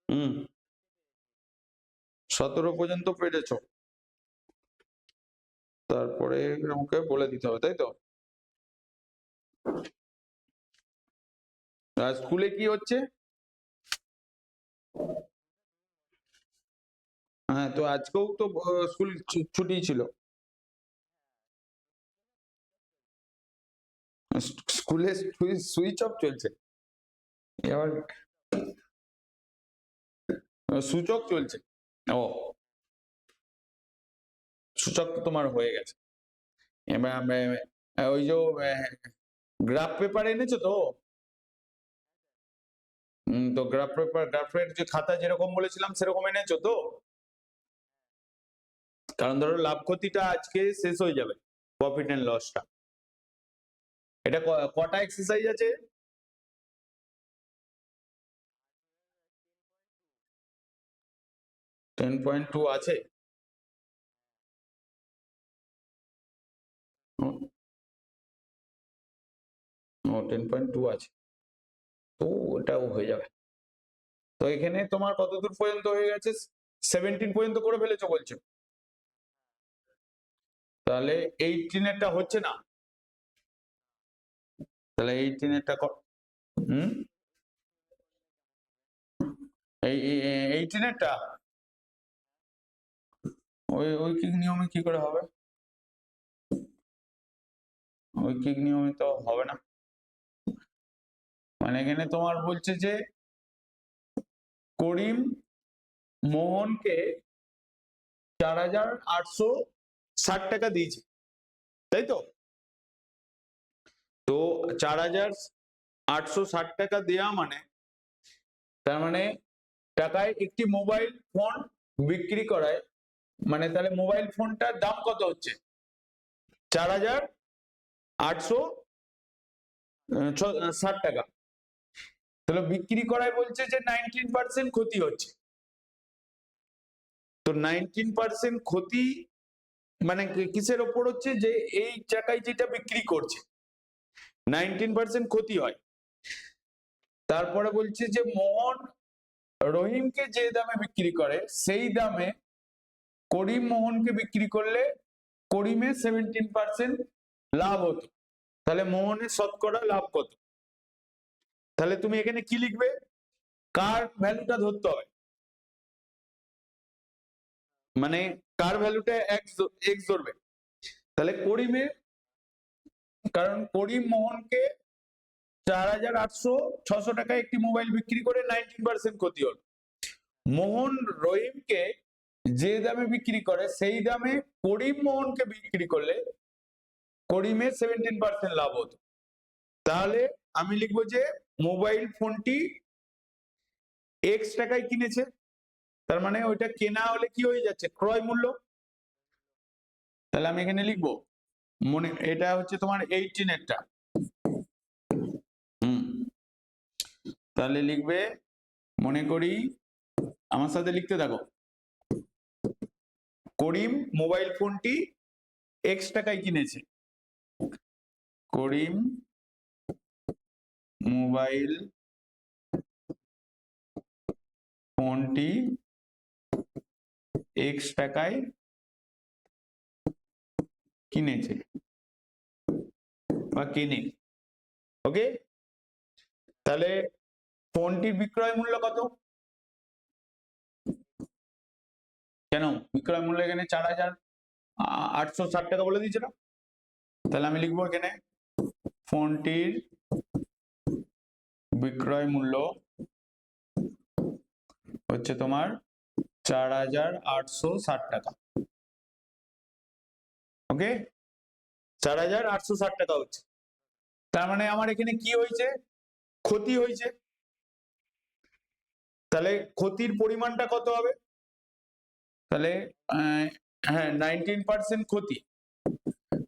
হুম, 17 পর্যন্ত পেরেছ, তারপরে আমাকে বলে দিতে হবে, তাই তো? আর স্কুলে কি হচ্ছে? হ্যাঁ, তো আজকেও তো স্কুল ছুটি ছিল। স্কুলে সুইচ অফ চলছে, এবার সূচক চলছে। ও, সূচক তো তোমার হয়ে গেছে। এবার ওই যে গ্রাফ পেপার এনেছো তো? তো গ্রাফের যে খাতা যেরকম বলেছিলাম সেরকম এনেছো তো? কারণ ধরো লাভ ক্ষতিটা আজকে শেষ হয়ে যাবে, প্রফিট এন্ড লসটা। এটা কটা এক্সারসাইজ আছে? 10.2 আছে। ও, 10.2 আছে, তো ওটাও হয়ে যাবে। তো এখানে তোমার কত দূর পর্যন্ত হয়ে গেছে? 17 পর্যন্ত করে ফেলেছো বলছো? তাহলে 18 এরটা হচ্ছে না? তাহলে 18 এরটা হুম, এই 18 এরটা ঐকিক নিয়মে কি করে হবে? ঐকিক নিয়মে তো হবে না। মানে এখানে তোমার বলছে যে করিম মোহনকে 4,860 টাকা দিয়েছে, তাই তো? তো 4,860 টাকা দেওয়া মানে, তার মানে টাকায় একটি মোবাইল ফোন বিক্রি করায়, মানে তাহলে মোবাইল ফোনটার দাম কত হচ্ছে? 4,860 টাকা। তাহলে বিক্রি করায় বলছে যে 19% ক্ষতি হচ্ছে। তো 19% ক্ষতি মানে কিসের ওপর হচ্ছে? যে এই টাকায় যেটা বিক্রি করছে 19% ক্ষতি হয়। তারপরে বলছে যে মোহন রহিমকে যে দামে বিক্রি করে সেই দামে করিম মোহনকে বিক্রি করলে করিমের 17% লাভ হতো। তাহলে মোহনের শতকরা লাভ কত? তাহলে তুমি এখানে কি লিখবে? কার ভ্যালুটা ধরতে হবে, মানে কার ভ্যালুটা এক্স ধরবে। তাহলে করিমের, কারণ করিম মোহনকে 4,800 টাকায় একটি মোবাইল বিক্রি করে 19% ক্ষতি হলো। মোহন রহিমকে যে দামে বিক্রি করে সেই দামে করিম মোহনকে বিক্রি করলে করিমের 17% লাভ হতো। তাহলে আমি লিখবো যে মোবাইল ফোনটি এক্স টাকায় কিনেছে, তার মানে ওইটা কেনা হলে কি হয়ে যাচ্ছে? ক্রয় মূল্য। তাহলে আমি এখানে লিখবো, মনে এটা হচ্ছে তোমার 18 এরটা। হুম, তাহলে লিখবে, মনে করি, আমার সাথে লিখতে থাকো, করিম মোবাইল ফোনটি এক্স টাকায় কিনেছে। করিম মোবাইল ফোনটি এক্স টাকায় কিনেছে বা কেনে। ওকে, তাহলে ফোনটির বিক্রয় মূল্য কত? কেন বিক্রয় মূল্য এখানে 4,860 টাকা বলে দিয়েছে না? তাহলে আমি লিখবো এখানে ফোনটির বিক্রয় মূল্য হচ্ছে তোমার 4,860 টাকা। ওকে, 4,860 টাকা হচ্ছে। তার মানে আমার এখানে কি হয়েছে? ক্ষতি হয়েছে। তাহলে ক্ষতির পরিমাণটা কত হবে? তাহলে হ্যাঁ, 19% ক্ষতি,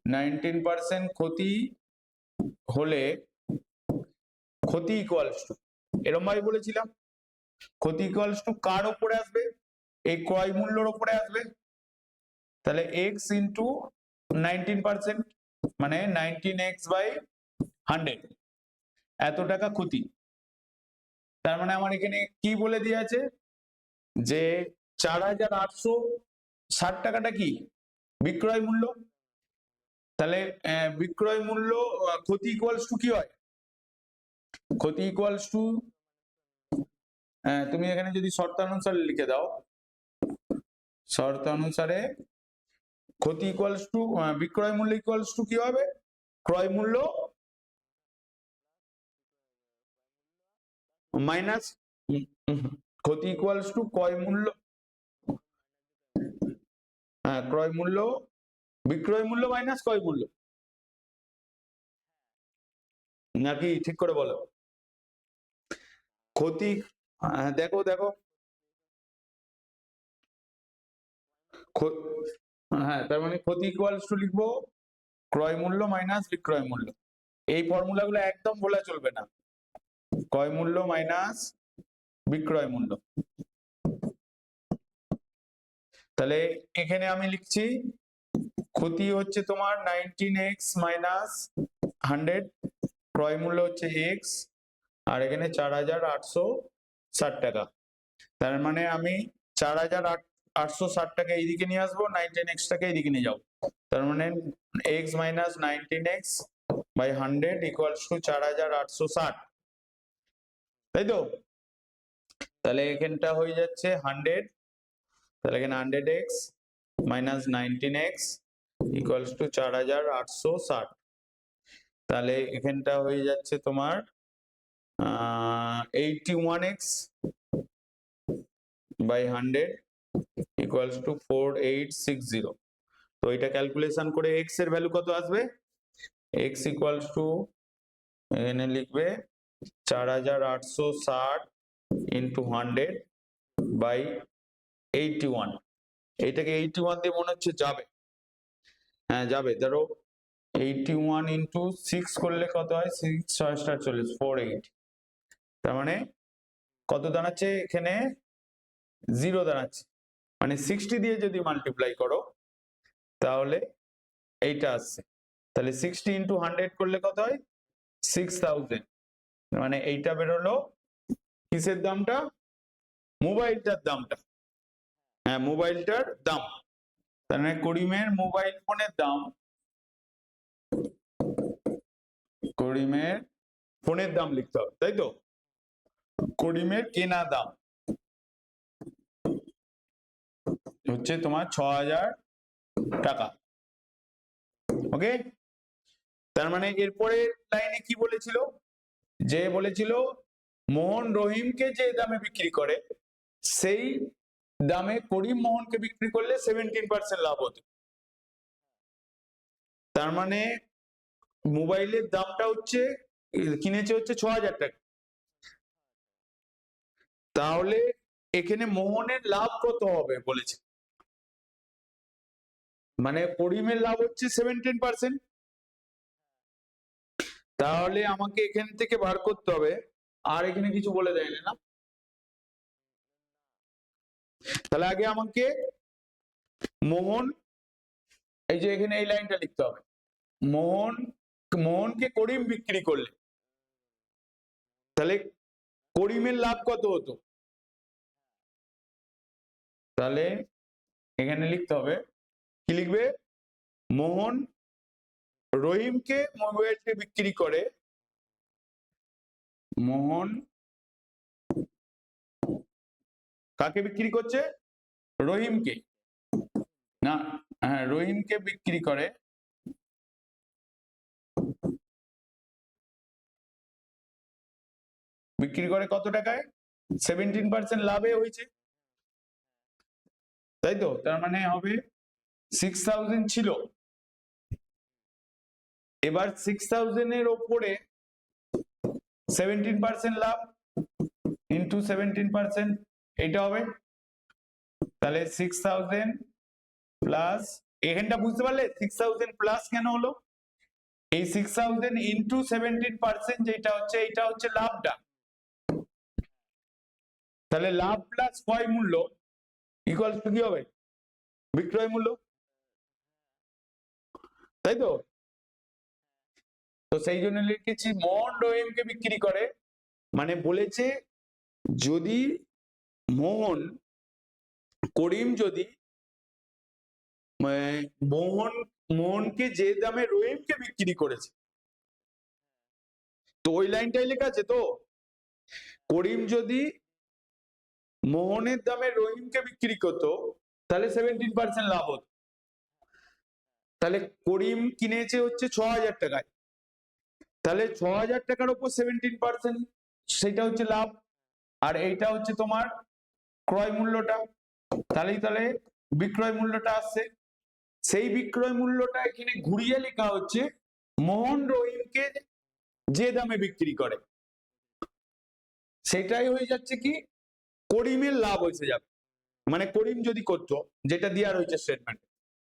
19% ক্ষতি হলে ক্ষতি ইকুয়ালস টু, এরকম ভাবে বলেছিলাম, ক্ষতি ইকুয়ালস টু কার উপরে আসবে? এই ক্রয় মূল্যের উপরে আসবে। তাহলে এক্স ইন্টু 19%, মানে 19x/100, এত টাকা ক্ষতি। তার মানে আমার এখানে কি বলে দিয়ে আছে? যে 4,860 টাকাটা কি বিক্রয় মূল্য, তাহলে বিক্রয় মূল্য ক্ষতি ইকুয়ালস টু কি হয়, ক্ষতি ইকুয়ালস টু তুমি এখানে যদি শর্তানুসারে লিখে দাও, শর্তানুসারে ক্ষতি ইকুয়ালস টু বিক্রয় মূল্য ইকুয়ালস টু কি হবে, ক্রয় মূল্য মাইনাস ক্ষতি ইকুয়ালস টু ক্রয় মূল্য, ক্রয় মূল্য বিক্রয় মূল্য মাইনাস ক্রয় মূল্য, নাকি ঠিক করে বলো? ক্ষতি দেখো দেখো, হ্যাঁ তার মানে ক্ষতি ইকুয়ালস টু লিখবো ক্রয় মূল্য মাইনাস বিক্রয় মূল্য। এই ফর্মুলাগুলো একদম বলা চলবে না, ক্রয় মূল্য মাইনাস বিক্রয় মূল্য। তাহলে এখানে আমি লিখছি ক্ষতি হচ্ছে তোমার 19x মাইনাস 100, ক্রয় মূল্য হচ্ছে x, আর এখানে 4,860 টাকা। তার মানে আমি 4,860 টাকা এইদিকে নিয়ে আসবো, 19x টাকা এইদিকে নিয়ে যাবো। তার মানে x minus 19x by 100 equals to 4,860, তাই তো? তাহলে এখানটা হয়ে যাচ্ছে 100, তাহলে এখানে 100x minus 19x equals to 4,860, তাহলে এখানটা হয়ে যাচ্ছে তোমার 81x বাই 100 ইকুয়ালস টু 4860। তো এটা ক্যালকুলেশন করে x এর ভ্যালু কত আসবে, x ইকুয়ালস টু এখানে লিখবে 4,860 ইন্টু 100 বাই 81। এইটাকে 81 দিয়ে মনে হচ্ছে যাবে, হ্যাঁ যাবে। ধরো 81 ইন্টু 6 করলে কত হয়, 6 6 40 48, তার মানে কত দাঁড়াচ্ছে এখানে 0 দাঁড়াচ্ছে, মানে 60 দিয়ে যদি মাল্টিপ্লাই করো তাহলে এইটা আসছে। তাহলে 60 ইন্টু 100 করলে কত হয় 6000, মানে এইটা বেরোলো কিসের দামটা, মোবাইলটার দামটা, হ্যাঁ মোবাইলটার দাম। তার মানে করিমের মোবাইল ফোনের দাম, করিমের ফোনের দাম লিখতে হবে, তাই তো? করিমের কেনা দাম হচ্ছে তোমার 6,000 টাকা, ওকে? তার মানে এরপরে লাইনে কি বলেছিল, যে বলেছিল মোহন রহিমকে যে দামে বিক্রি করে সেই দামে করিম মোহনকে বিক্রি করলে 17% লাভ হতো। তার মানে মোবাইলের দামটা হচ্ছে কিনেছে হচ্ছে 6,000 টাকা, তাহলে এখানে মোহনের লাভ কত হবে বলেছে, মানে করিমের লাভ হচ্ছে 17%, তাহলে আমাকে এখান থেকে বার করতে হবে, আর এখানে কিছু বলে দেয় না, তাহলে আগে আমাকে মোহন, এই যে এখানে এই লাইনটা লিখতে হবে, মোহনকে করিম বিক্রি করলে তাহলে করিমের লাভ কত হতো, তাহলে এখানে লিখতে হবে কি লিখবে, মোহন রহিমকে মোবাইলকে বিক্রি করে, মোহন কাকে বিক্রি করছে, রহিমকে, না হ্যাঁ রহিমকে বিক্রি করে কত টাকায়, 17% লাভে হয়েছে, তাই তো? তার মানে হবে 6000 ছিল, এবার 6000 এর ওপরে 17% লাভ ইন্টু 17%, এটা হবে। তাহলে 6000 প্লাস, এখানটা বুঝতে পারলে 6000 প্লাস কেন হলো, এই 6000 ইন্টু 17% যেটা হচ্ছে এটা হচ্ছে লাভটা, তাহলে লাভ প্লাস ক্রয় মূল্য ইকুয়ালস টু কি হবে, বিক্রয় মূল্য, তাই তো? তো সেই জন্য লিখেছি মোহন রহিমকে বিক্রি করে, মানে বলেছে যদি মোহন করিম যদি মোহনকে যে দামে রহিমকে বিক্রি করেছে, তো ওই লাইনটাই লেখা আছে তো, করিম যদি মোহনের দামে রহিমকে বিক্রি করতো তাহলে 17% লাভ হতো। তাহলে করিম কিনেছে হচ্ছে 6,000 টাকায়, তাহলে 6,000 টাকার উপর 17%, সেটা হচ্ছে লাভ। আর এইটা হচ্ছে তোমার ক্রয় মূল্যটা, তাহলে বিক্রয় মূল্যটা আসছে। সেই বিক্রয় মূল্যটা এখানে ঘুরিয়ে লেখা হচ্ছে মোহন রহিমকে যে দামে বিক্রি করে, সেটাই হয়ে যাচ্ছে কি করিমের লাভ হয়ে যাবে। মানে করিম যদি করতো, যেটা দেওয়া রয়েছে স্টেটমেন্ট,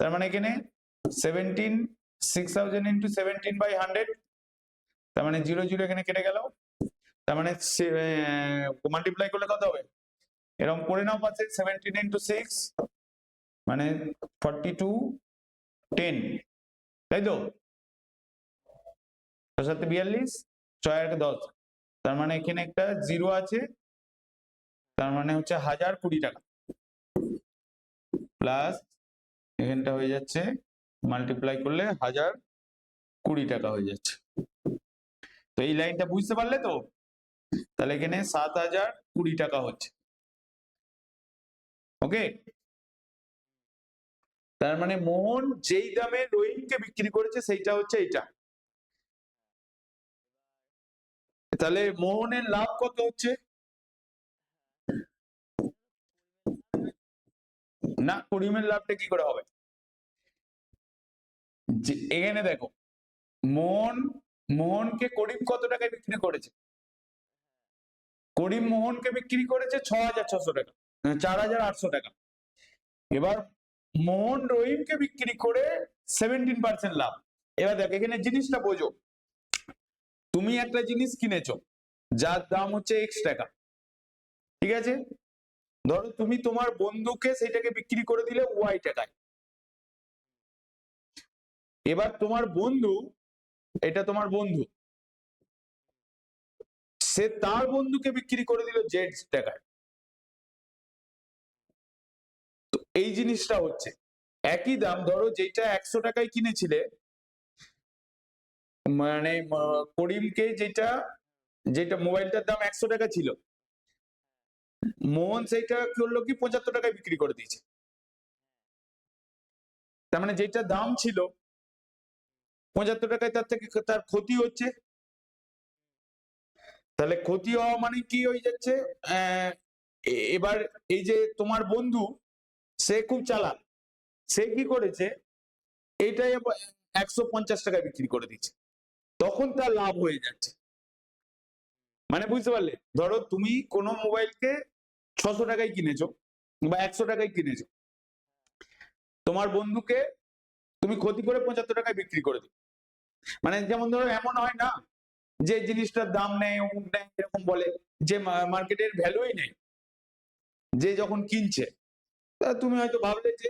তার মানে এখানে 6,000 ইন্টু 17/100, তার মানে 0 এখানে কেটে গেল, তার মানে মাল্টিপ্লাই করলে কত হবে, এরকম করে নাও পাচ্ছে 17 ইন্টু 6 মানে 4210, তাই তো, 42, 6 10, তার মানে এখানে একটা 0 আছে, তার মানে হচ্ছে 1,020 টাকা, প্লাস এখানটা হয়ে যাচ্ছে মাল্টিপ্লাই করলে 1,020 টাকা হয়ে যাচ্ছে। তো এই লাইনটা বুঝতে পারলে তো, তাহলে এখানে 7,020 টাকা হচ্ছে। ওকে, তার মানে মোহন যেই দামে রহিমকে বিক্রি করেছে সেইটা হচ্ছে এইটা। তাহলে মোহনের লাভ কত হচ্ছে, না করিমের লাভটা কি করে হবে, এখানে দেখো মোহনকে করিম কত টাকায় বিক্রি করেছে, করিম মোহনকে বিক্রি করেছে 6,600 টাকা, 4,800 টাকা। এবার মোহন রহিমকে বিক্রি করে 17% লাভ। এবার দেখো এখানে জিনিসটা বোঝো, তুমি একটা জিনিস কিনেছো যার দাম হচ্ছে X টাকা, ঠিক আছে, ধরো তুমি তোমার বন্ধুকে সেটাকে বিক্রি করে দিলে Y টাকায়। এবার তোমার বন্ধু, এটা তোমার বন্ধু, সে তার বন্ধুকে বিক্রি করে দিল Z টাকায়। তো এই জিনিসটা হচ্ছে একই দাম, ধরো যেটা 100 টাকায় কিনেছিলে, মানে করিমকে যেটা যেটা মোবাইলটার দাম 100 টাকা ছিল, মোহন সেইটা করলো কি 75 টাকায় বিক্রি করে দিয়েছে। তার মানে যেটা দাম ছিল 75 টাকায়, তার থেকে তার ক্ষতি হচ্ছে। তাহলে ক্ষতি হওয়া মানে কি হয়ে যাচ্ছে, এবার এই যে তোমার বন্ধু, সে খুব চালাক, সে কি করেছে, এইটাই 150 টাকায় বিক্রি করে দিচ্ছে, তখন তার লাভ হয়ে যাচ্ছে। মানে বুঝতে পারলে, ধরো তুমি কোনো মোবাইলকে 600 টাকায় কিনেছো বা 100 টাকায় কিনেছো, তোমার বন্ধুকে তুমি ক্ষতি করে 75 টাকায় বিক্রি করে দিও। মানে যেমন ধরো এমন হয় না যে জিনিসটার দাম নেই, অমুক নেই, এরকম বলে, যে মার্কেটের ভ্যালুই নেই, যে যখন কিনছে, তুমি হয়তো ভাবলে যে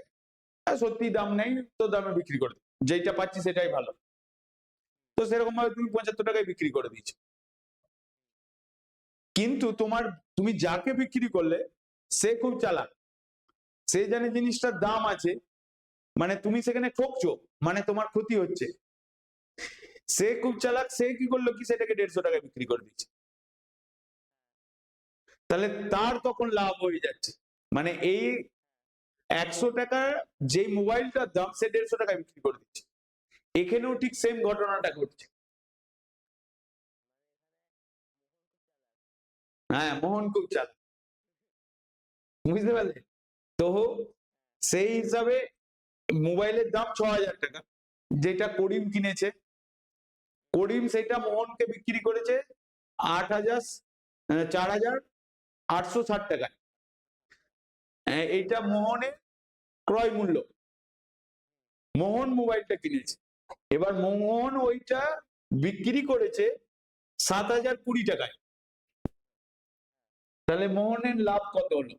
সত্যি দাম নেই, তো দামে বিক্রি করে দিও, যেটা পাচ্ছি সেটাই ভালো, তো সেরকম ভাবে তুমি 75 টাকায় বিক্রি করে দিচ্ছ। কিন্তু তুমি যাকে বিক্রি করলে সে খুব চালাক, সে জানে জিনিসটার দাম আছে, মানে তুমি সেখানে ঠকছো, মানে তোমার ক্ষতি হচ্ছে। সে খুব চালাক, সে কি করলো কি সেটাকে 150 টাকায় বিক্রি করে দিচ্ছে, তাহলে তার তখন লাভ হয়ে যাচ্ছে। মানে এই 100 টাকার যে মোবাইলটার দাম, সে 150 টাকায় বিক্রি করে দিচ্ছে। এখানেও ঠিক সেম ঘটনাটা ঘটছে। হ্যাঁ, মোহন খুব চালাক, বুঝতে পারলে তো, সেই হিসাবে মোবাইলের দাম 6,000 টাকা, যেটা করিম কিনেছে, করিম সেটা মোহনকে বিক্রি করেছে 4,860 টাকায়। এইটা মোহনের ক্রয় মূল্য, মোহন মোবাইলটা কিনেছে। এবার মোহন ওইটা বিক্রি করেছে 7,020 টাকায়, তাহলে মোহনের লাভ কত হলো,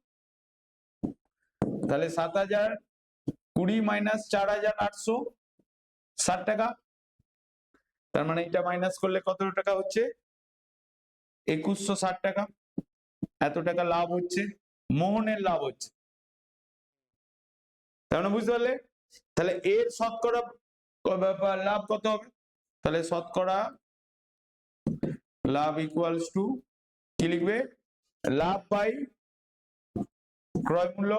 তাহলে 7,020 মাইনাস 4,860 টাকা, তার মানে এটা মাইনাস করলে কত টাকা হচ্ছে, 2,160 টাকা। এত টাকা লাভ হচ্ছে, মোহনের লাভ হচ্ছে। তার মানে বুঝতে পারলে? তাহলে এর শতকরা লাভ কত হবে? তাহলে শতকরা লাভ ইকুয়ালস টু কি লিখবে? লাভ বাই ক্রয় মূল্য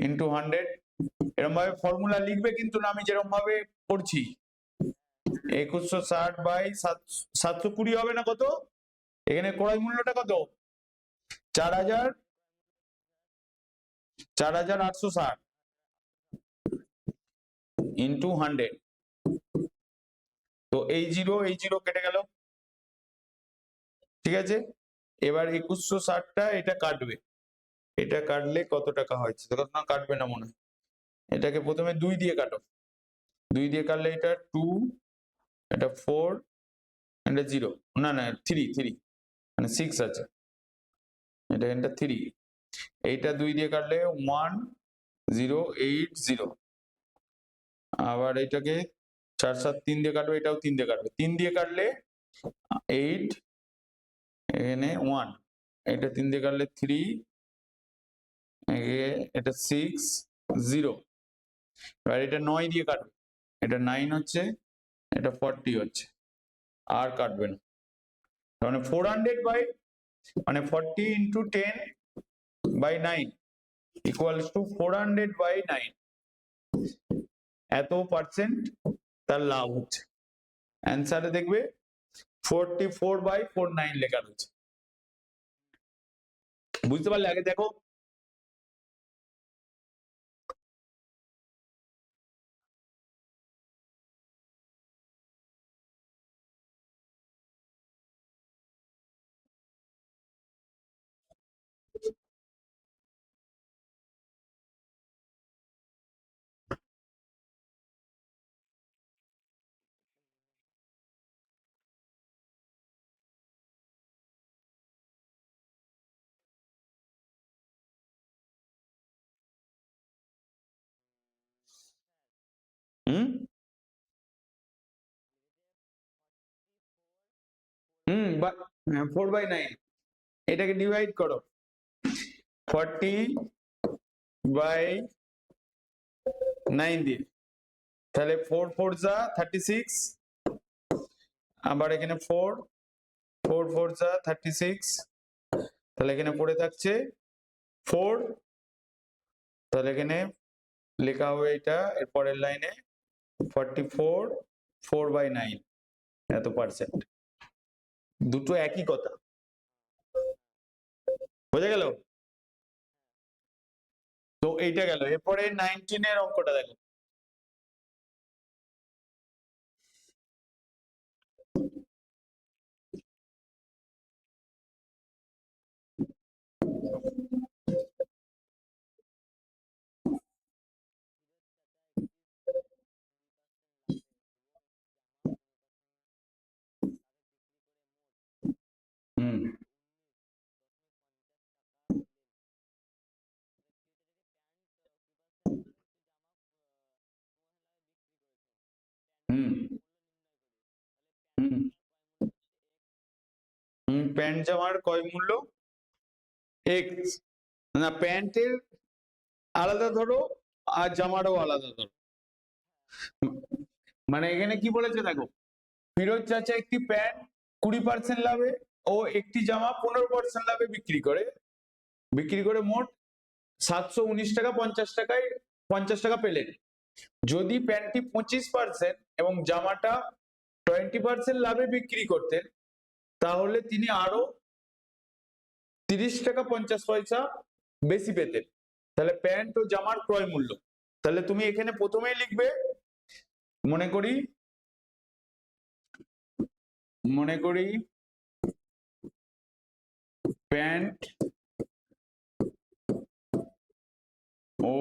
ইন্টু 100। এরকম ভাবে ফর্মুলা লিখবে, কিন্তু না আমি যেরকম ভাবে পড়ছি 2160 বাই 720 হবে না কত? এখানে ক্রয় মূল্যটা কত? 4860 ইন্টু 100। তো এই জিরো কেটে গেল, ঠিক আছে। এবার 2160টা এটা কাটবে, এটা কাটলে কত টাকা হয়েছে? কত না কাটবে না মনে হয়। এটাকে প্রথমে 2 দিয়ে কাটো, 2 দিয়ে কাটলে এটা 2, এটা 4, এটা 0, না না 3 মানে 6 আছে, এটা 3। এইটা 2 দিয়ে কাটলে 1080। আবার এটাকে 4 7 3 দিয়ে কাটবে, এটাও 3 দিয়ে কাটবে, 3 দিয়ে কাটলে 8, এখানে 1, এটা 3 দিয়ে কাটলে 3, এটা 6 0। এবার এটা 9 দিয়ে কাটবে, এটা 9 হচ্ছে, এটা 40 হচ্ছে, আর কাটবে না। মানে 400 বাই মানে 40 into 10 by 9 equals to 400 by 9, এত পার্সেন্ট তার লাভ হচ্ছে। অ্যান্সারে দেখবে 44/49 লেখা রয়েছে। বুঝতে পারলে? আগে দেখো। হুম 4/9, এটাকে ডিভাইড করো 40/9 দিয়ে, তাহলে 4 4 যা 36, আবার এখানে 4 4 যা 36, তাহলে এখানে পড়ে থাকছে 4, তাহলে এখানে লেখা হবে এটা এর পরের লাইনে 44 4/9, এত পার্সেন্ট। দুটো একই কথা, বোঝা গেল? তো এইটা গেল, এরপরে 19 এর অঙ্কটা দেখো। হুম হুম হুম প্যান্ট জামার ক্রয় মূল্য এক্স, না প্যান্টের আলাদা ধরো আর জামারও আলাদা ধরো। মানে এখানে কি বলেছে দেখো, ফিরোজ চাচা একটি প্যান্ট 20% লাভে ও একটি জামা 15% লাভে বিক্রি করে মোট 719 টাকা 50 টাকা পেলেন। যদি প্যান্টটি 25% এবং জামাটা 20% লাভে বিক্রি করতেন, তাহলে তিনি আরো 30 টাকা 50 পয়সা বেশি পেতেন। তাহলে প্যান্ট ও জামার ক্রয় মূল্য, তাহলে তুমি এখানে প্রথমেই লিখবে, মনে করি প্যান্ট ও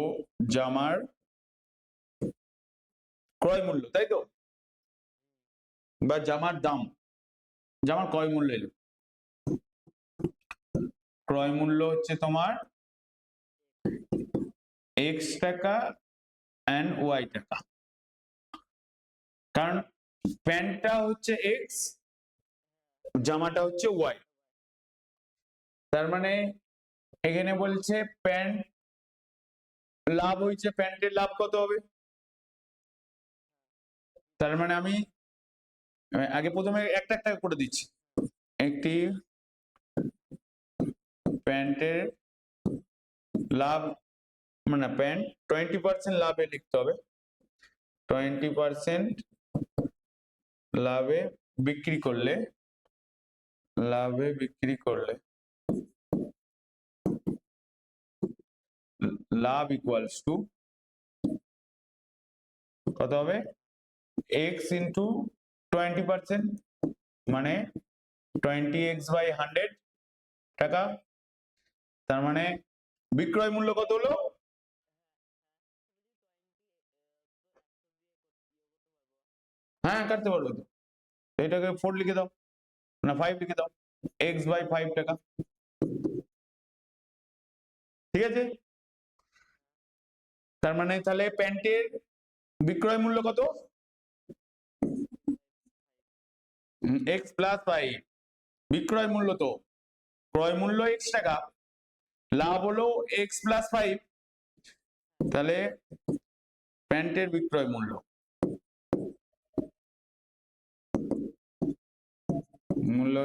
জামার ক্রয় মূল্য, তাই তো, বা জামার দাম, জামার ক্রয় মূল্য এলো, ক্রয় মূল্য হচ্ছে তোমার এক্স টাকা এন্ড ওয়াই টাকা, কারণ প্যান্টটা হচ্ছে এক্স, জামাটা হচ্ছে ওয়াই। তার মানে এখানে বলছে প্যান্ট লাভ হয়েছে, প্যান্টের লাভ কত হবে? তার মানে আমি আগে প্রথমে একটা একটা করে দিচ্ছি। একটি প্যান্টের লাভ মানে প্যান্ট 20% লাভে লিখতে হবে, 20% লাভে বিক্রি করলে, লাভ ইকুয়ালস টু কত হবে? x ইন্টু 20%, মানে 20x/100 টাকা। তার মানে বিক্রয় মূল্য কত হলো? হ্যাঁ কাটতে পারবো তো, এটাকে 4 লিখে দাও, না 5 লিখে দাও, x/5 টাকা। ঠিক আছে, তার মানে তাহলে প্যান্টের বিক্রয় মূল্য কত? x+5, বিক্রয় মূল্য তো, ক্রয় মূল্য x টাকা, লাভ হলো x+5, তাহলে প্যান্টের বিক্রয় মূল্য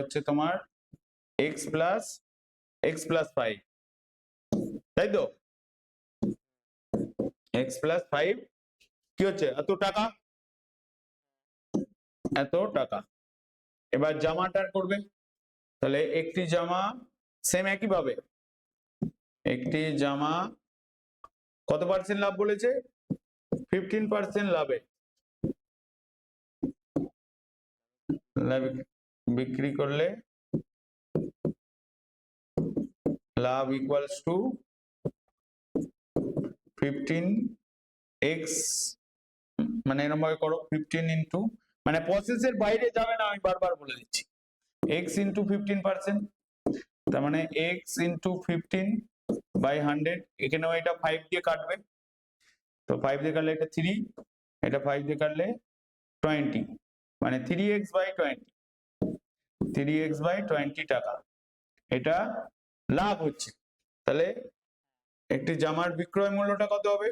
হচ্ছে তোমার x+5, তাই তো? x+5 কি হচ্ছে? এত টাকা, এত টাকা। এবার জামাটার করবে, তাহলে একটি জামা সেম একই ভাবে, একটি জামা কত পার্সেন্ট লাভ বলেছে? 15% লাভে বিক্রি করলে লাভ ইকুয়ালস টু 15x, মানে এরকম ভাবে করো, 15 ইন্টু, মানে প্রসেসের বাইরে যাবে না, আমি বারবার বলে দিচ্ছি, x ইন্টু 15%, তার মানে x ইন্টু 15/100, এখানেও এটা 5 দিয়ে কাটবে, তো 5 দিয়ে কাটলে এটা 3, এটা 5 দিয়ে কাটলে 20, মানে 3x/20, 3x/20 টাকা এটা লাভ হচ্ছে। তাহলে একটি জামার বিক্রয় মূল্যটা কত হবে?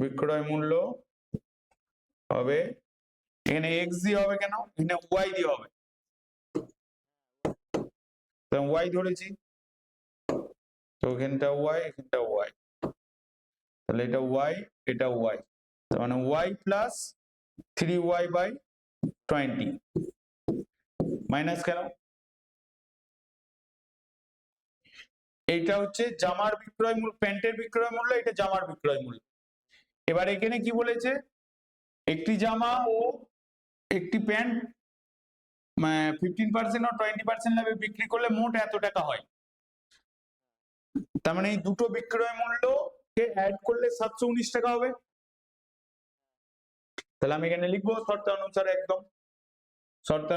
বিক্রয় মূল্য হবে, এখানে x দিয়ে হবে কেন, এখানে y দিয়ে হবে, y ধরেছি, তো এখানটা y, এখানটা y, তাহলে এটা y, এটা y, তার মানে y প্লাস 3y/20 মাইনাস কেন? এইটা হচ্ছে জামার বিক্রয় মূল্য, প্যান্টের বিক্রয় মূল্য, এটা জামার বিক্রয় মূল্য। এবার এখানে কি বলেছে? একটি জামা ও একটি প্যান্ট 15% ও 20% লাভে বিক্রি করলে মোট এত টাকা হয়। তার মানে এই দুটো বিক্রয় মূল্যকে অ্যাড করলে 719 টাকা হবে। তাহলে আমি এখানে লিখবো শর্ত অনুসারে, একদম শর্ত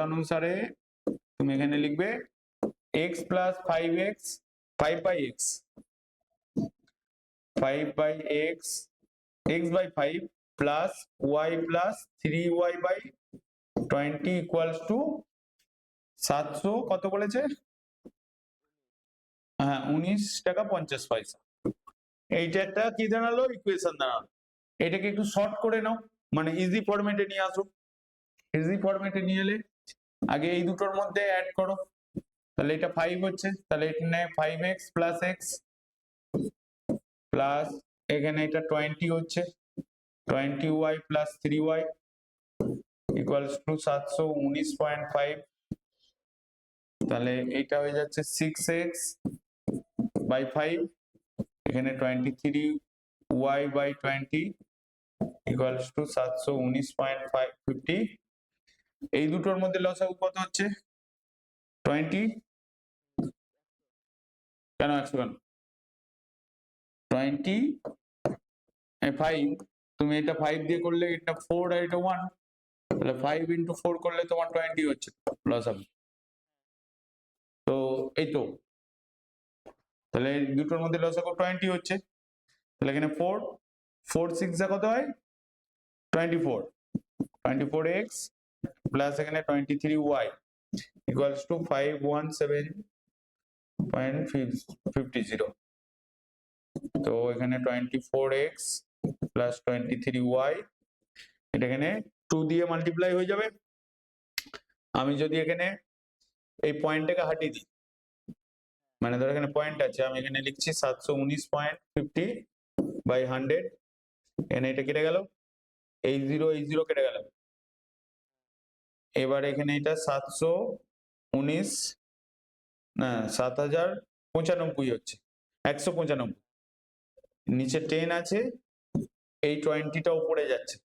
অনুসারে তুমি এখানে লিখবে x plus 5x 5/x 5/x x/5 plus y plus 3y/20 equals to 700 কত বলেছে? হ্যাঁ 19 টাকা 50 পয়সা। এইটা একটা কি দাঁড়ালো? ইকুয়েশন দাঁড়ালো। এটাকে একটু শর্ট করে নাও, মানে ইজি ফরম্যাটে নিয়ে আসো। ইজি ফরম্যাটে নিয়ে এলে আগে এই দুটোর মধ্যে অ্যাড করো, তাহলে এটা 5 হচ্ছে, তাহলে এখানে 5x প্লাস x প্লাস এখানে এটা 20 হচ্ছে, 20y plus 3y equals to 719.5, তাহলে এটা হয়ে যাচ্ছে 6x/5, এখানে 23y/20 ইকুয়ালস টু 719.50। এই দুটোর মধ্যে লসাগু কত হচ্ছে? 20, কেন 100 কেন? 25, তুমি এটা 5 দিয়ে করলে এটা 4 আর এটা 1, তাহলে 5 ইন্টু 4 করলে তোমার 20 হচ্ছে লসাগু। তো এই তো, তাহলে দুটোর মধ্যে লসাগু 20 হচ্ছে, তাহলে এখানে 4 6 কত হয়? 24, 24x প্লাস এখানে 23y ইকুয়ালস টু 517 0.50, তো এখানে 24x প্লাস 23y, এটা এখানে 2 দিয়ে মাল্টিপ্লাই হয়ে যাবে। আমি যদি এখানে এই পয়েন্টটাকে হাটিয়ে দিই, মানে ধর এখানে পয়েন্ট আছে, আমি এখানে লিখছি 719.50 বাই 100, এখানে এটা কেটে গেল, এই জিরো কেটে গেল। এবার এখানে এটা 719 না 7095 হচ্ছে, 195, নিচে 10 আছে, এই 20টা উপরে যাচ্ছে,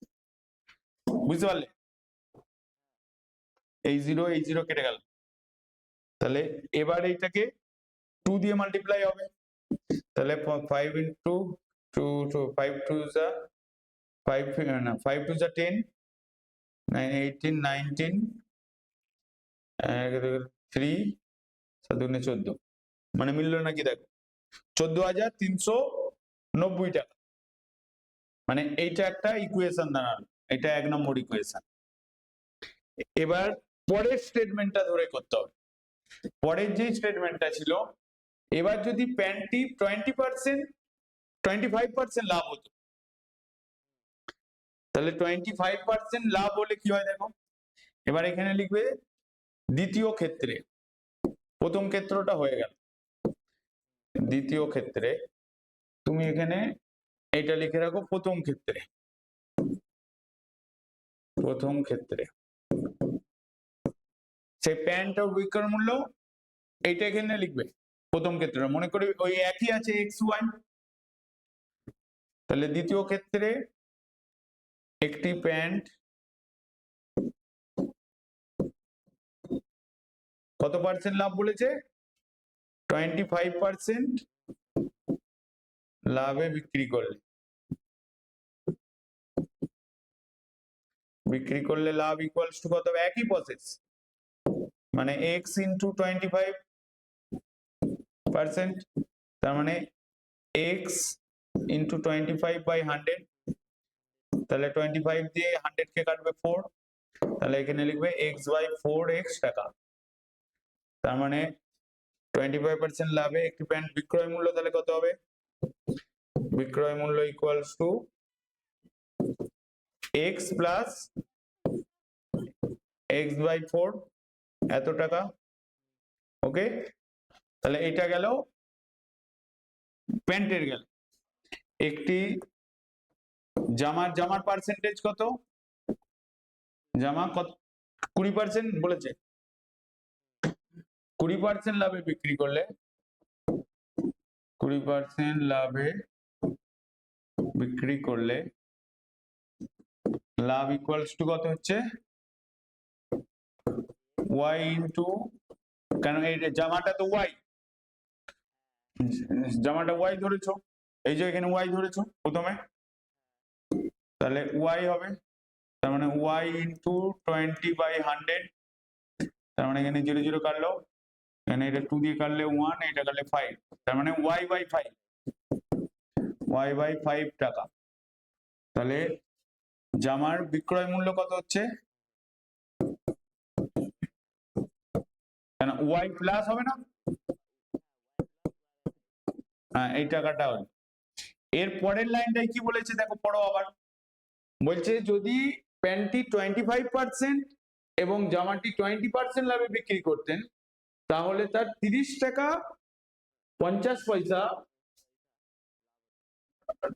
বুঝতে পারলে? এই জিরো কেটে গেল, তাহলে এবার এইটাকে 2 দিয়ে মাল্টিপ্লাই হবে, তাহলে 5 ইন্টু 2 5 2 যা 5 না 5 2 যা 10, 9 18 19 3 7 14, মানে মিললো নাকি দেখো 14,390 টাকা। মানে এইটা একটা ইকুয়েশন দাঁড়ালো, এটা 1 নম্বর ইকুয়েশন। এবার পরের স্টেটমেন্টটা ধরে করতে হবে। পরের যে স্টেটমেন্টটা ছিল, এবার যদি প্যান্টটি 20% 25% লাভ হতো, তাহলে 25% লাভ হলে কি হয় দেখো, এবার এখানে লিখবে দ্বিতীয় ক্ষেত্রে, প্রথম ক্ষেত্রটা হয়ে গেল, দ্বিতীয় ক্ষেত্রে তুমি এখানে এটা লিখে রাখো, প্রথম ক্ষেত্রে সেই প্যান্ট ও বিক্রয় মূল্য এইটা এখানে লিখবে প্রথম ক্ষেত্রে, মনে করি ওই একই আছে এক্স ওয়াই, তাহলে দ্বিতীয় ক্ষেত্রে একটি প্যান্ট কত পার্সেন্ট লাভ বলেছে, 25% লাভে বিক্রি করলে লাভ ইকুয়ালস টু কত হবে, একই প্রসেস, মানে x ইন্টু 25%, তার মানে x ইন্টু 25 বাই 100, তাহলে 25 দিয়ে 100 কে কাটবে 4, তাহলে এখানে লিখবে x বাই 4x টাকা, তার মানে 25% লাভে একটি প্যান্ট বিক্রয় মূল্য তাহলে কত হবে, বিক্রয় মূল্য equals to x plus x by 4 এত টাকা। ওকে, তাহলে এটা গেল প্যান্টের গেল। একটি জামার পার্সেন্টেজ কত, জামা কত 20% বলেছে, 20% লাভে বিক্রি করলে 20% লাভে বিক্রি করলে লাভ ইকুয়ালস টু কত হচ্ছে, y ইন্টু, কেন এই জামাটা তো y, জামাটা y ধরেছো, এই যে এখানে y ধরেছো প্রথমে, তাহলে y হবে, তার মানে y ইন্টু 20 বাই 100, তার মানে এখানে 0 0 কাটলো, এখানে এটা 2 দিয়ে কাটলে 1, এটা কাটলে 5, তার মানে y বাই 5 টাকা। তাহলে জামার বিক্রয় মূল্য কত হচ্ছে, কেন y প্লাস হবে না, হ্যাঁ এই টাকাটা হবে। এর পরের লাইনটাই কি বলেছে দেখো, পড়ো আবার, বলছে যদি প্যান্টটি 25% এবং জামাটি 20% লাভে বিক্রি করতেন, তাহলে তার 30 টাকা 50 পয়সা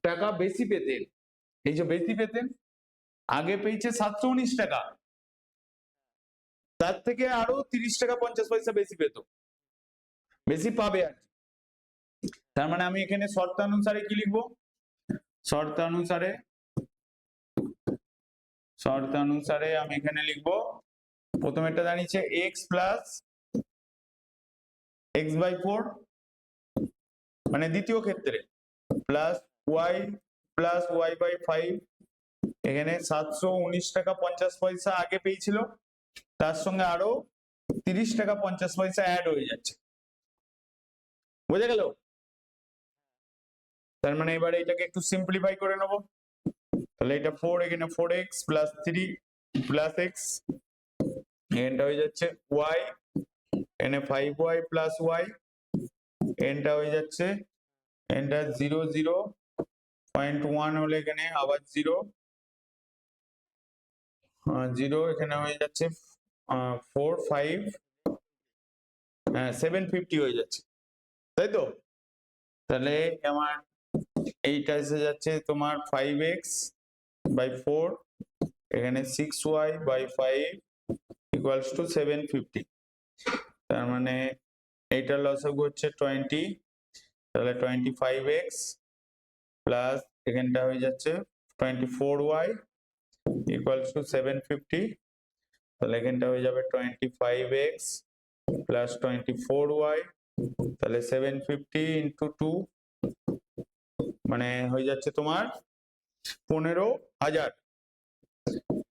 টাকা বেশি পেতেন। এই যে বেশি পেতেন, আগে পেয়েছে 719 টাকা, তার থেকে আরো 30 টাকা 50 পয়সা বেশি পেত, বেশি পাবে আর। তার মানে আমি এখানে শর্তানুসারে কি লিখবো, শর্তানুসারে আমি এখানে লিখবো, প্রথমেরটা দাঁড়িয়েছে x প্লাস x বাই 4, মানে দ্বিতীয় ক্ষেত্রে, plus y plus y by 5, এখানে 719 টাকা 50 পয়সা আগে পেয়েছিল, তার সঙ্গে আরো 30 টাকা 50 পয়সা অ্যাড হয়ে যাচ্ছে, বুঝে গেল? তার মানে এবারে এটাকে একটু সিম্পলিফাই করে নেব, তাহলে এটা 4, এখানে 4x প্লাস 3 প্লাস x, এখানটা হয়ে যাচ্ছে y, এখানে 5y প্লাস y, এনটা হয়ে যাচ্ছে, এনটা 0.1 হলে এখানে আবার 0 0 এখানে হয়ে যাচ্ছে 4 5 750 হয়ে যাচ্ছে, তাই তো? তাহলে আমার এইটা এসে যাচ্ছে তোমার 5x/4, এখানে 6y/5 ইকুয়ালস টু 750। তার মানে এইটার লসাগু হচ্ছে 20, তাহলে 25x প্লাস এখানটা হয়ে যাচ্ছে 24y ইকুয়ালস টু 750, তাহলে এখানটা হয়ে যাবে 25x প্লাস 24y, তাহলে 750 ইন্টু 2 মানে হয়ে যাচ্ছে তোমার 15,000,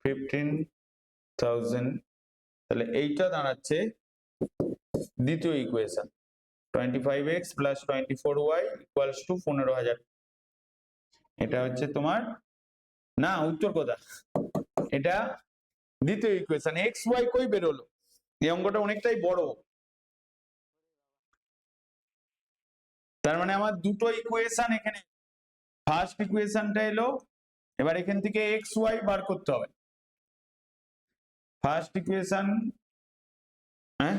15,000। তাহলে এইটা দাঁড়াচ্ছে দ্বিতীয় equation, 25x plus 24y equals to 15,000। এটা হচ্ছে তোমার, না উত্তর কথা, এটা দ্বিতীয় ইকুয়েশন। এক্স ওয়াই কই বেরোলো? এই অঙ্কটা অনেকটাই বড়, তার মানে আমার দুটো ইকুয়েশন এখানে, ফার্স্ট ইকুয়েশনটা এলো, এবার এখান থেকে এক্স ওয়াই বার করতে হবে। ফার্স্ট ইকুয়েশন, হ্যাঁ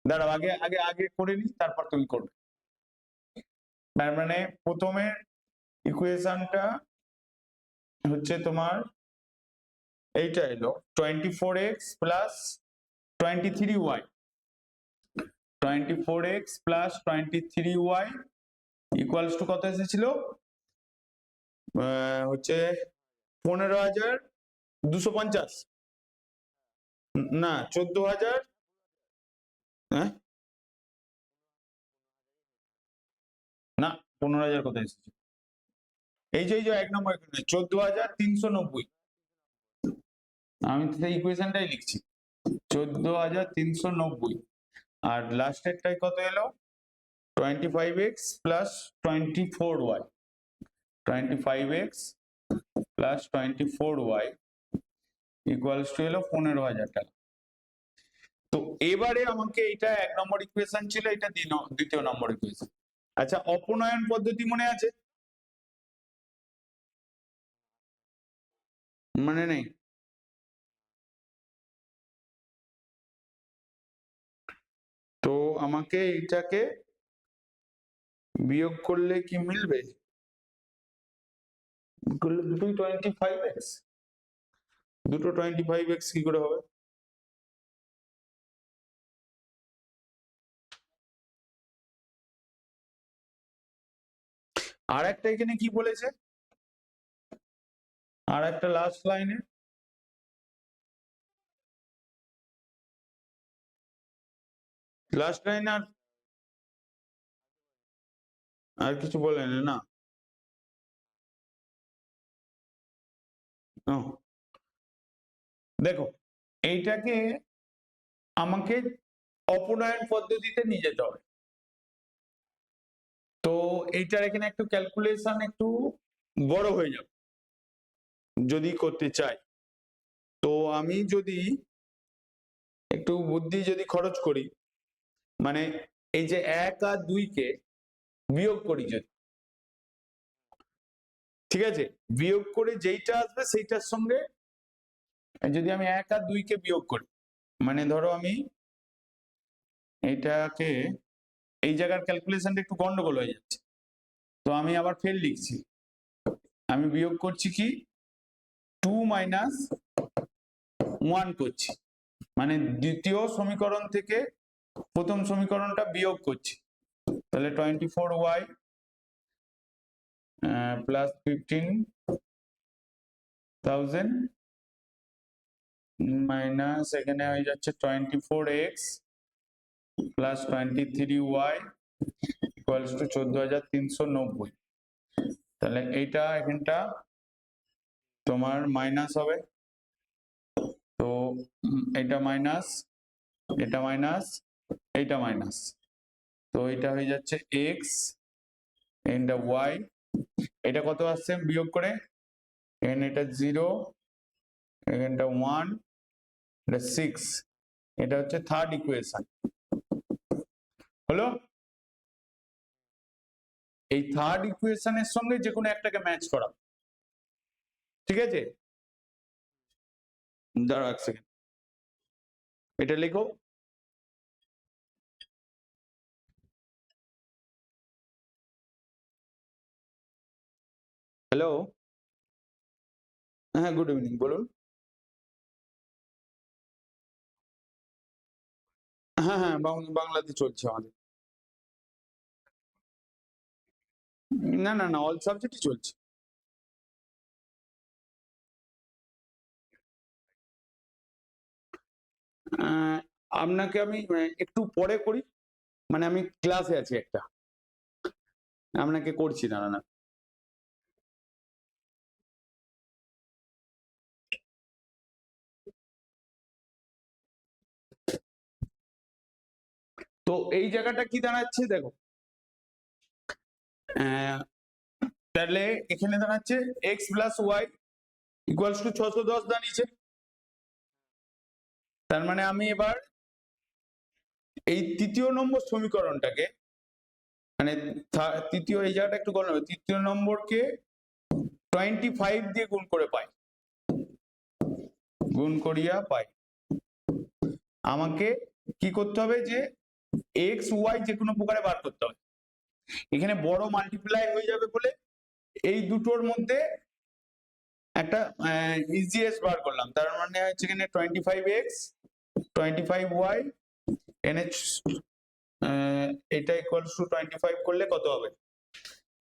দাঁড়াও আগে আগে আগে করে নি, তারপর তুমি করবে। তার মানে প্রথমে ইকুয়েশনটা হচ্ছে তোমার এইটা এলো 24x plus 23y, 24x plus 23y equals to কত এসেছিল? হচ্ছে 15,250, না 14,000, হ্যাঁ না 15,000 কোথায় এসেছে? এই যে 1 নম্বর 14,390, আমি তো সেই ইকুয়েশনটাই লিখছি 14,390, আর লাস্টেরটাই কত এলো? 25x plus 24y, 25x plus 24y equals to এলো 15,000 টাকা। তো এবারে আমাকে এটা 1 নম্বর ইকুয়েশন ছিল, এটা দ্বিতীয় নম্বর ইকুয়েশন। আচ্ছা, অপনয়ন পদ্ধতি মনে আছে? মানে নেই? তো আমাকে এইটাকে বিয়োগ করলে কি মিলবে? করলে দুটোই 25x, দুটো 25x কি করে হবে? আর একটা এখানে কি বলেছে, আর একটা লাস্ট লাইনে আর কিছু বলেন না? দেখো, এইটাকে আমাকে অপনয়ন পদ্ধতিতে নিয়ে যেতে হবে। তো এইটার এখানে একটু ক্যালকুলেশন একটু বড় হয়ে যাবে যদি করতে চাই। তো আমি যদি একটু বুদ্ধি যদি খরচ করি, মানে এই যে 1 আর 2 কে বিয়োগ করি যদি, ঠিক আছে, বিয়োগ করে যেইটা আসবে সেইটার সঙ্গে যদি আমি 1 আর 2 কে বিয়োগ করি, মানে ধরো আমি এইটাকে, এই জায়গার ক্যালকুলেশনটা একটু গন্ডগোল হয়ে যাচ্ছে, তো আমি আবার ফের লিখছি, আমি বিয়োগ করছি কি 2 মাইনাস 1 করছি, মানে দ্বিতীয় সমীকরণ থেকে প্রথম সমীকরণটা বিয়োগ করছি। তাহলে 24y প্লাস 15,000 মাইনাস এখানে হয়ে যাচ্ছে 24x plus 23y equals to 14,390। তাহলে এইটা এখানটা তোমার মাইনাস হবে, তো এটা মাইনাস, এটা মাইনাস, এইটা মাইনাস, তো এটা হয়ে যাচ্ছে x, এটা y, এটা কত আসছে বিয়োগ করে? এখানে এটা 0, এখানটা 1, এটা 6, এটা হচ্ছে থার্ড ইকুয়েশন। হলো? এই থার্ড ইকুয়েশনের সঙ্গে যে কোনো একটাকে ম্যাচ করা, ঠিক আছে? দাঁড়াও এক সেকেন্ড, এটা লিখো। হ্যালো, হ্যাঁ গুড ইভিনিং, বলুন। হ্যাঁ হ্যাঁ, বাংলাতে চলছে আমাদের। না না না, অল সাবজেক্টই চলছে। আপনাকে আমি একটু পরে করি, মানে আমি ক্লাসে আছি একটা, আপনাকে করছি, না না না। তো এই জায়গাটা কি দাঁড়াচ্ছে দেখো, তাহলে এখানে দাঁড়াচ্ছে X plus Y equals to 610 দাঁড়িয়েছে। তার মানে আমি এবার এই তৃতীয় নম্বর সমীকরণটাকে, মানে তৃতীয় এই জায়গাটা একটু গণ, তৃতীয় নম্বরকে 25 দিয়ে গুণ করে পাই, গুণ করিয়া পাই। আমাকে কি করতে হবে, যে এক্স ওয়াই যে কোনো প্রকারে বার করতে হবে। এখানে বড় মাল্টিপ্লাই হয়ে যাবে বলে এই দুটোর মধ্যে একটা ইজিএস বার করলাম। তার মানে হচ্ছে এখানে 25x 25y এনে এটা ইকুয়ালস টু 25 করলে কত হবে,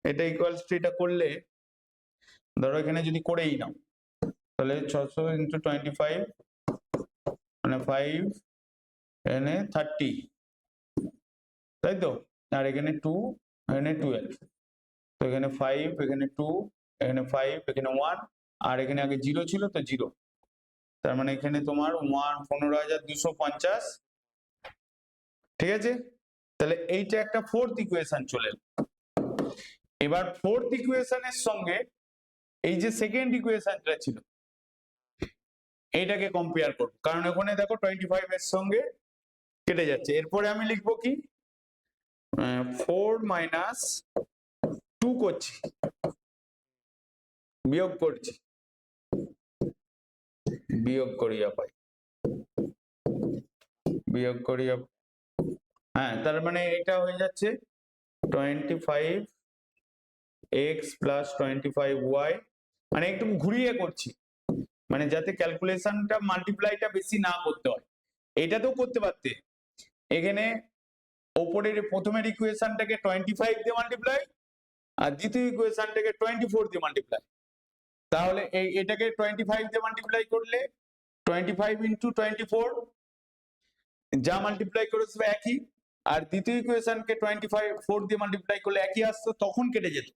এটা ইকুয়ালস টু এটা করলে ধরো এখানে যদি করেই নাও তাহলে 600 ইন্টু 25 মানে 5 এখানে 30, তাই তো? আর এখানে 2 এখানে 12, তো এখানে 5 এখানে 2 এখানে 5 এখানে 1 আর এখানে আগে 0 ছিল তো 0, তার মানে এখানে তোমার 15,250, ঠিক আছে? তাহলে এইটা একটা ফোর্থ ইকুয়েশন চলে এলো। এবার ফোর্থ ইকুয়েশনের সঙ্গে এই যে সেকেন্ড ইকুয়েশনটা ছিল এইটাকে কম্পেয়ার করব, কারণ ওখানে দেখো 25 এর সঙ্গে কেটে যাচ্ছে। এরপরে আমি লিখবো কি 4 মাইনাস 2 করছি, বিয়োগ করছি, বিয়োগ করিয়া পাই, বিয়োগ করিয়া, হ্যাঁ তার মানে এটা হয়ে যাচ্ছে 25x প্লাস 25y, মানে একটু ঘুরিয়ে করছি, মানে যাতে ক্যালকুলেশনটা মাল্টিপ্লাইটা বেশি না করতে হয়। এটাতেও করতে পারতে, এখানে ওপরের প্রথমের ইকুয়েশনটাকে 25 দিয়ে মাল্টিপ্লাই আর দ্বিতীয় ইকুয়েশনটাকে 24 দিয়ে মাল্টিপ্লাই, তাহলে এটাকে 25 দিয়ে মাল্টিপ্লাই করলে 25 ইন্টু 24 যা মাল্টিপ্লাই করেছিল একই, আর দ্বিতীয় ইকুয়েশনকে 4 দিয়ে মাল্টিপ্লাই করলে একই আসতো, তখন কেটে যেত।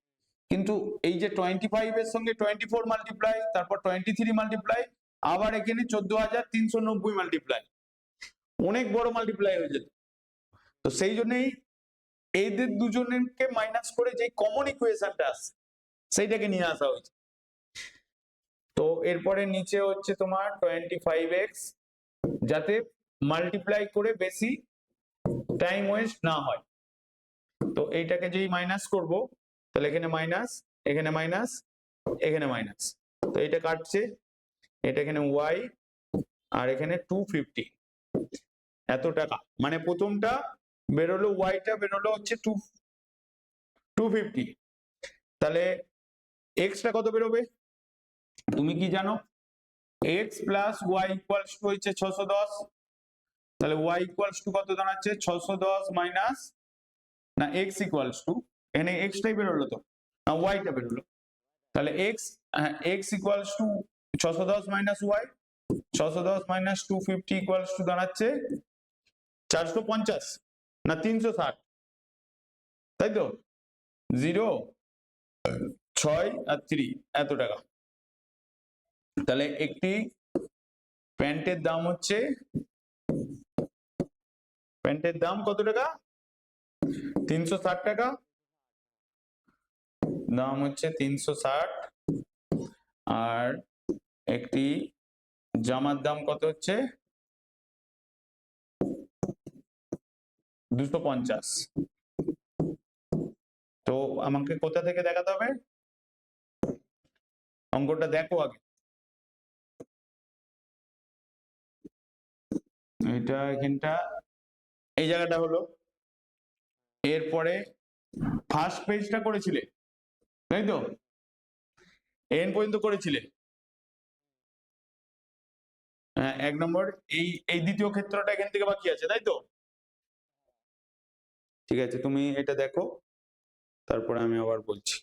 কিন্তু এই যে 25 এর সঙ্গে 24 মাল্টিপ্লাই, তারপর 23 মাল্টিপ্লাই, আবার এখানে 14,390 মাল্টিপ্লাই, অনেক বড় মাল্টিপ্লাই হয়ে যেত। তো সেই জন্যই এইদের দুজনকে মাইনাস করে যে কমন ইকুয়েশনটা আসছে সেইটাকে নিয়ে আসা হয়েছে। তো এরপরে নিচে হচ্ছে তোমার 25x, যাতে মাল্টিপ্লাই করে বেশি টাইম ওয়েস্ট না হয়। তো এইটাকে যেই মাইনাস করব তাহলে এখানে মাইনাস, এখানে মাইনাস, এখানে মাইনাস, তো এটা কাটছে, এটা এখানে y আর এখানে 250, এত টাকা, মানে প্রথমটা বেরোলো ওয়াইটা বেরোলো হচ্ছে 250, তাহলে এক্সটা কত বেরোবে তুমি কি জানো, X plus Y equals to হচ্ছে 610, তাহলে ওয়াই ইকুয়ালস টু কত দাঁড়াচ্ছে 610 মাইনাস, না এক্স ইকুয়ালস টু, এখানে এক্সটাই বেরোলো তো, না ওয়াইটা বেরোলো, তাহলে এক্স, হ্যাঁ X equals to 610 minus Y, 610 minus 250 equals to দাঁড়াচ্ছে 450 না 360, তাই তো? 0 6 আর 3 এত টাকা। তাহলে একটি প্যান্টের দাম হচ্ছে, প্যান্টের দাম কত টাকা 360 টাকা, দাম হচ্ছে 360, আর একটি জামার দাম কত হচ্ছে 250। তো আমাকে কোথা থেকে দেখাতে হবে? অঙ্কটা দেখো আগে। এটা এখানটা এই জায়গাটা হলো, এরপরে ফার্স্ট পেজটা করেছিলে তাই তো, এন পর্যন্ত করেছিলে। হ্যাঁ, 1 নম্বর এই এই দ্বিতীয় ক্ষেত্রটা এখান থেকে বাকি আছে তাই তো। ঠিক আছে, তুমি এটা দেখো, তারপরে আমি আবার বলছি।